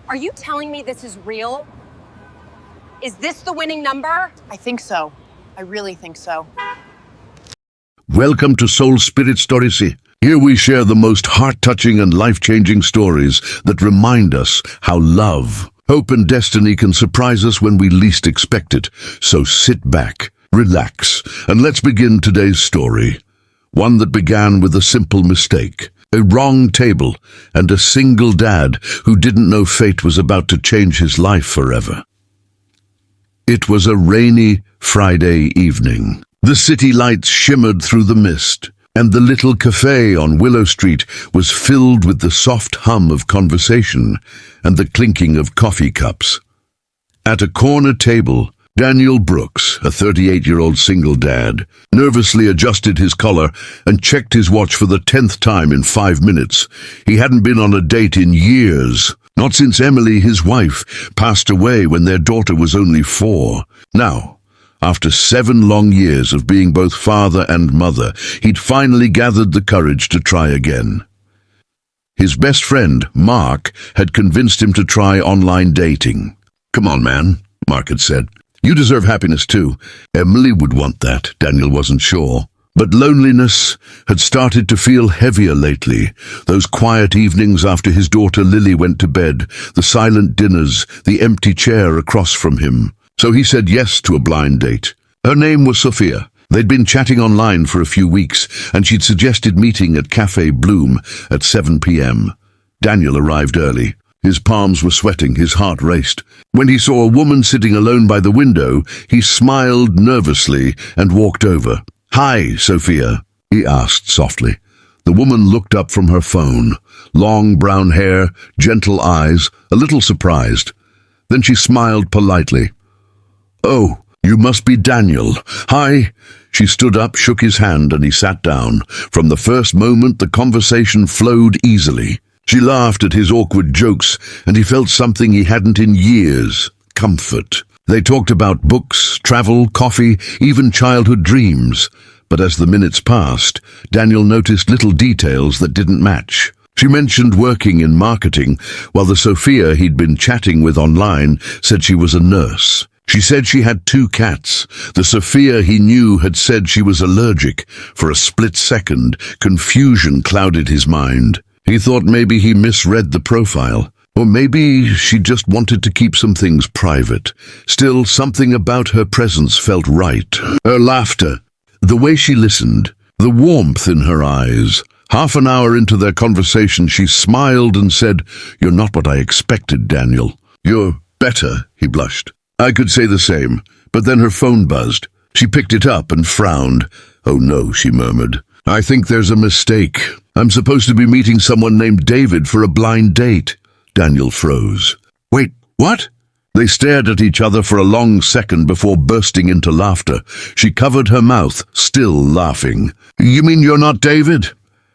Are you telling me this is real? Is this the winning number? I think so. I really think so. Welcome to Soul Spirit Storiesi. Here we share the most heart-touching and life-changing stories that remind us how love, hope and destiny can surprise us when we least expect it. So sit back, relax, and let's begin today's story. One that began with a simple mistake, a wrong table, and a single dad who didn't know fate was about to change his life forever. It was a rainy Friday evening. The city lights shimmered through the mist, and the little cafe on Willow Street was filled with the soft hum of conversation and the clinking of coffee cups. At a corner table, Daniel Brooks, a 38-year-old single dad, nervously adjusted his collar and checked his watch for the 10th time in 5 minutes. He hadn't been on a date in years, not since Emily, his wife, passed away when their daughter was only 4. Now, after 7 long years of being both father and mother, he'd finally gathered the courage to try again. His best friend, Mark, had convinced him to try online dating. "Come on, man," Mark had said. "You deserve happiness too." Emily would want that, Daniel wasn't sure. But loneliness had started to feel heavier lately. Those quiet evenings after his daughter Lily went to bed, the silent dinners, the empty chair across from him. So he said yes to a blind date. Her name was Sophia. They'd been chatting online for a few weeks, and she'd suggested meeting at Cafe Bloom at 7 p.m. Daniel arrived early. His palms were sweating, his heart raced. When he saw a woman sitting alone by the window, he smiled nervously and walked over. "Hi, Sophia," he asked softly. The woman looked up from her phone. Long brown hair, gentle eyes, a little surprised. Then she smiled politely. "Oh, you must be Daniel. Hi." She stood up, shook his hand, and he sat down. From the first moment, the conversation flowed easily. She laughed at his awkward jokes, and he felt something he hadn't in years: comfort. They talked about books, travel, coffee, even childhood dreams. But as the minutes passed, Daniel noticed little details that didn't match. She mentioned working in marketing, while the Sophia he'd been chatting with online said she was a nurse. She said she had 2 cats. The Sophia he knew had said she was allergic. For a split second, confusion clouded his mind. He thought maybe he misread the profile. Or maybe she just wanted to keep some things private. Still, something about her presence felt right. Her laughter, the way she listened, the warmth in her eyes. Half an hour into their conversation, she smiled and said, "You're not what I expected, Daniel." "You're better," he blushed. "I could say the same." But then her phone buzzed. She picked it up and frowned. "Oh no," she murmured. "I think there's a mistake. I'm supposed to be meeting someone named David for a blind date." Daniel froze. "Wait, what?" They stared at each other for a long second before bursting into laughter. She covered her mouth, still laughing. "You mean you're not David?"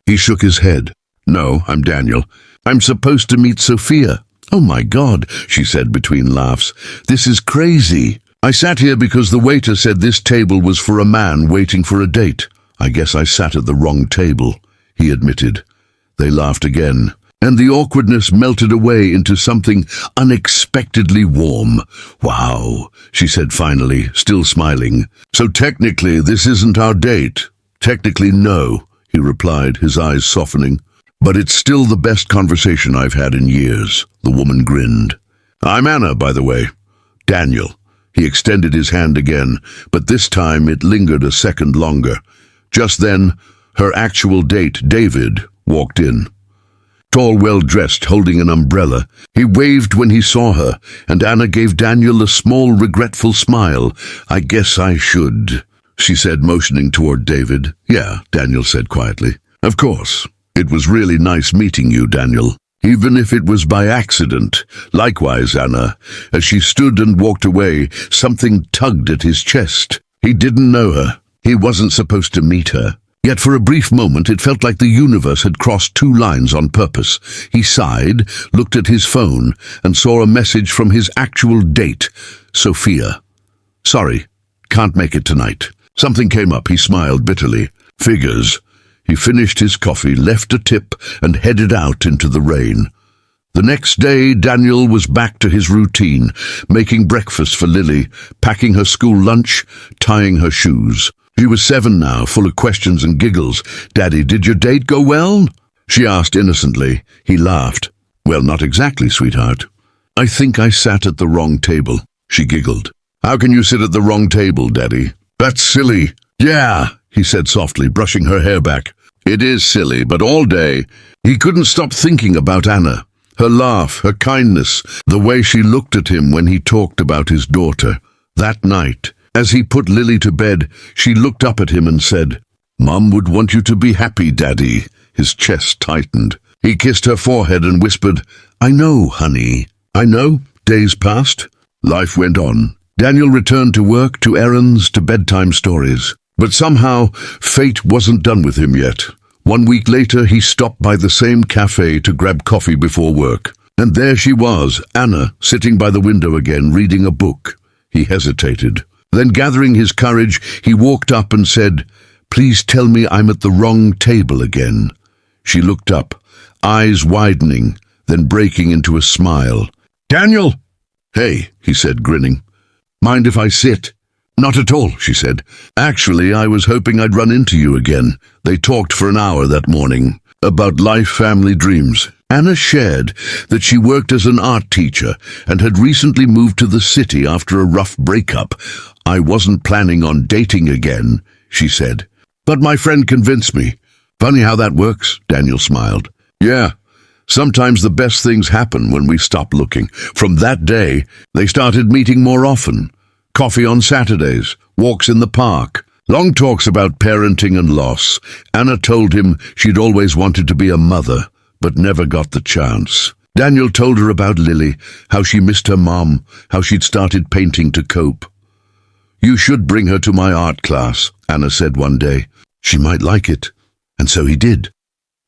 He shook his head. "No, I'm Daniel. I'm supposed to meet Sophia." "Oh my God," she said between laughs. "This is crazy. I sat here because the waiter said this table was for a man waiting for a date. I guess I sat at the wrong table," he admitted. They laughed again, and the awkwardness melted away into something unexpectedly warm. "Wow," she said finally, still smiling. "So technically this isn't our date?" "Technically no," he replied, his eyes softening. "But it's still the best conversation I've had in years." The woman grinned. "I'm Anna, by the way." "Daniel." He extended his hand again, but this time it lingered a second longer. Just then, her actual date, David, walked in. Tall, well-dressed, holding an umbrella. He waved when he saw her, and Anna gave Daniel a small, regretful smile. "I guess I should," she said, motioning toward David. "Yeah," Daniel said quietly. "Of course. It was really nice meeting you, Daniel. Even if it was by accident." "Likewise, Anna." As she stood and walked away, something tugged at his chest. He didn't know her. He wasn't supposed to meet her. Yet for a brief moment it felt like the universe had crossed 2 lines on purpose. He sighed, looked at his phone, and saw a message from his actual date, Sophia. "Sorry, can't make it tonight." Something came up. He smiled bitterly. "Figures." He finished his coffee, left a tip, and headed out into the rain. The next day, Daniel was back to his routine, making breakfast for Lily, packing her school lunch, tying her shoes. She was 7 now, full of questions and giggles. "Daddy, did your date go well?" she asked innocently. He laughed. "Well, not exactly, sweetheart. I think I sat at the wrong table," she giggled. "How can you sit at the wrong table, Daddy?" "That's silly." "Yeah," he said softly, brushing her hair back. "It is silly, but all day." He couldn't stop thinking about Anna. Her laugh, her kindness, the way she looked at him when he talked about his daughter. That night, as he put Lily to bed, she looked up at him and said, "Mom would want you to be happy, Daddy." His chest tightened. He kissed her forehead and whispered, "I know, honey. I know." Days passed. Life went on. Daniel returned to work, to errands, to bedtime stories. But somehow, fate wasn't done with him yet. 1 week later, he stopped by the same cafe to grab coffee before work. And there she was, Anna, sitting by the window again, reading a book. He hesitated. Then, gathering his courage, he walked up and said, "Please tell me I'm at the wrong table again." She looked up, eyes widening, then breaking into a smile. "Daniel!" "Hey," he said, grinning. "Mind if I sit?" "Not at all," she said. "Actually, I was hoping I'd run into you again." They talked for an hour that morning, about life, family, dreams. Anna shared that she worked as an art teacher and had recently moved to the city after a rough breakup. "I wasn't planning on dating again," she said. "But my friend convinced me." "Funny how that works," Daniel smiled. "Yeah. Sometimes the best things happen when we stop looking." From that day, they started meeting more often. Coffee on Saturdays, walks in the park, long talks about parenting and loss. Anna told him she'd always wanted to be a mother, but never got the chance. Daniel told her about Lily, how she missed her mom, how she'd started painting to cope. "You should bring her to my art class," Anna said one day. "She might like it." And so he did.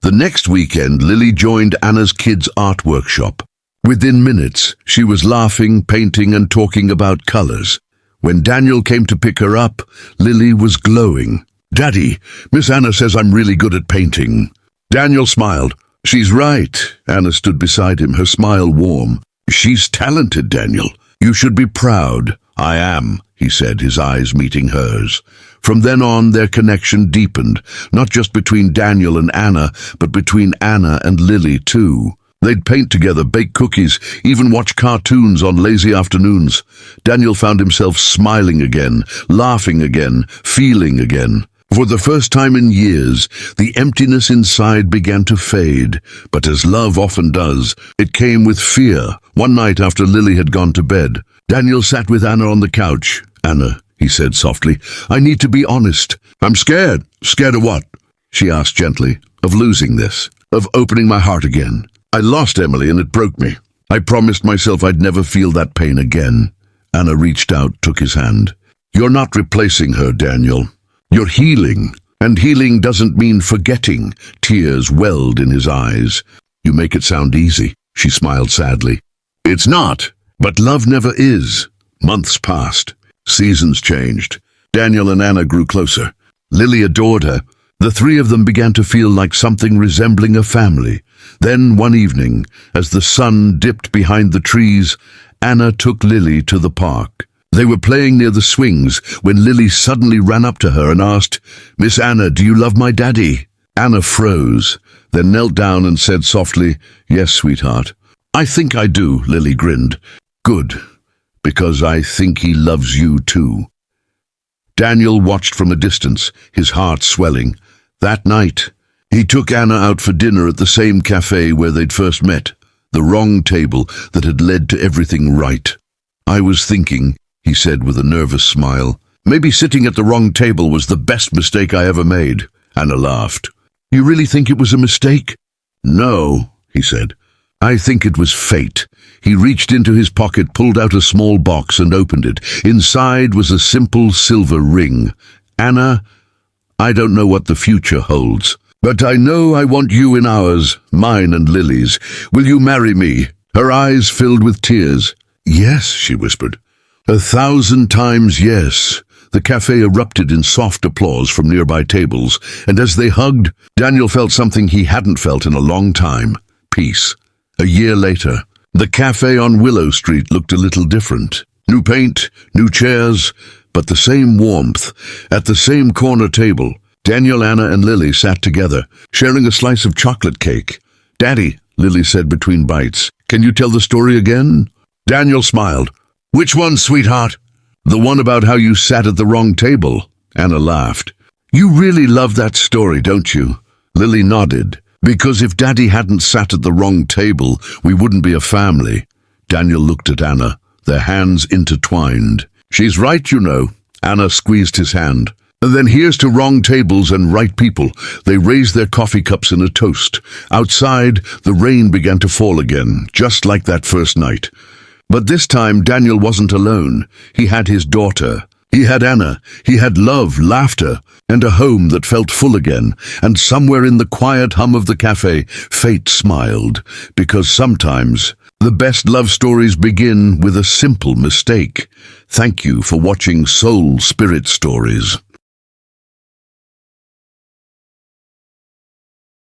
The next weekend, Lily joined Anna's kids' art workshop. Within minutes, she was laughing, painting, and talking about colors. When Daniel came to pick her up, Lily was glowing. "Daddy, Miss Anna says I'm really good at painting." Daniel smiled. "She's right." Anna stood beside him, her smile warm. "She's talented, Daniel. You should be proud." "I am," he said, his eyes meeting hers. From then on, their connection deepened, not just between Daniel and Anna, but between Anna and Lily, too. They'd paint together, bake cookies, even watch cartoons on lazy afternoons. Daniel found himself smiling again, laughing again, feeling again. For the first time in years, the emptiness inside began to fade. But as love often does, it came with fear. One night after Lily had gone to bed, Daniel sat with Anna on the couch. "Anna," he said softly, "I need to be honest. I'm scared." "Scared of what?" she asked gently. "Of losing this. Of opening my heart again. I lost Emily and it broke me. I promised myself I'd never feel that pain again." Anna reached out, took his hand. "You're not replacing her, Daniel. You're healing. And healing doesn't mean forgetting." Tears welled in his eyes. "You make it sound easy," she smiled sadly. "It's not. But love never is." Months passed. Seasons changed. Daniel and Anna grew closer. Lily adored her. The three of them began to feel like something resembling a family. Then, one evening, as the sun dipped behind the trees, Anna took Lily to the park. They were playing near the swings when Lily suddenly ran up to her and asked, "Miss Anna, do you love my daddy?" Anna froze, then knelt down and said softly, "Yes, sweetheart." "I think I do," Lily grinned. "Good, because I think he loves you too." Daniel watched from a distance, his heart swelling. That night, he took Anna out for dinner at the same cafe where they'd first met, the wrong table that had led to everything right. "I was thinking," he said with a nervous smile, "maybe sitting at the wrong table was the best mistake I ever made." Anna laughed. "You really think it was a mistake?" "No," he said. "I think it was fate." He reached into his pocket, pulled out a small box and opened it. Inside was a simple silver ring. "Anna, I don't know what the future holds, but I know I want you in ours, mine and Lily's. Will you marry me?" Her eyes filled with tears. "Yes," she whispered. 1,000 times yes. The cafe erupted in soft applause from nearby tables, and as they hugged, Daniel felt something he hadn't felt in a long time. Peace. A year later, the cafe on Willow Street looked a little different. New paint, new chairs, but the same warmth. At the same corner table, Daniel, Anna, and Lily sat together, sharing a slice of chocolate cake. "Daddy," Lily said between bites, "can you tell the story again?" Daniel smiled. "Which one, sweetheart?" "The one about how you sat at the wrong table." Anna laughed. "You really love that story, don't you?" Lily nodded. "Because if Daddy hadn't sat at the wrong table, we wouldn't be a family." Daniel looked at Anna, their hands intertwined. "She's right, you know." Anna squeezed his hand. "And then here's to wrong tables and right people." They raised their coffee cups in a toast. Outside, the rain began to fall again, just like that first night. But this time, Daniel wasn't alone. He had his daughter. He had Anna. He had love, laughter, and a home that felt full again. And somewhere in the quiet hum of the cafe, fate smiled. Because sometimes, the best love stories begin with a simple mistake. Thank you for watching Soul Spirit Stories.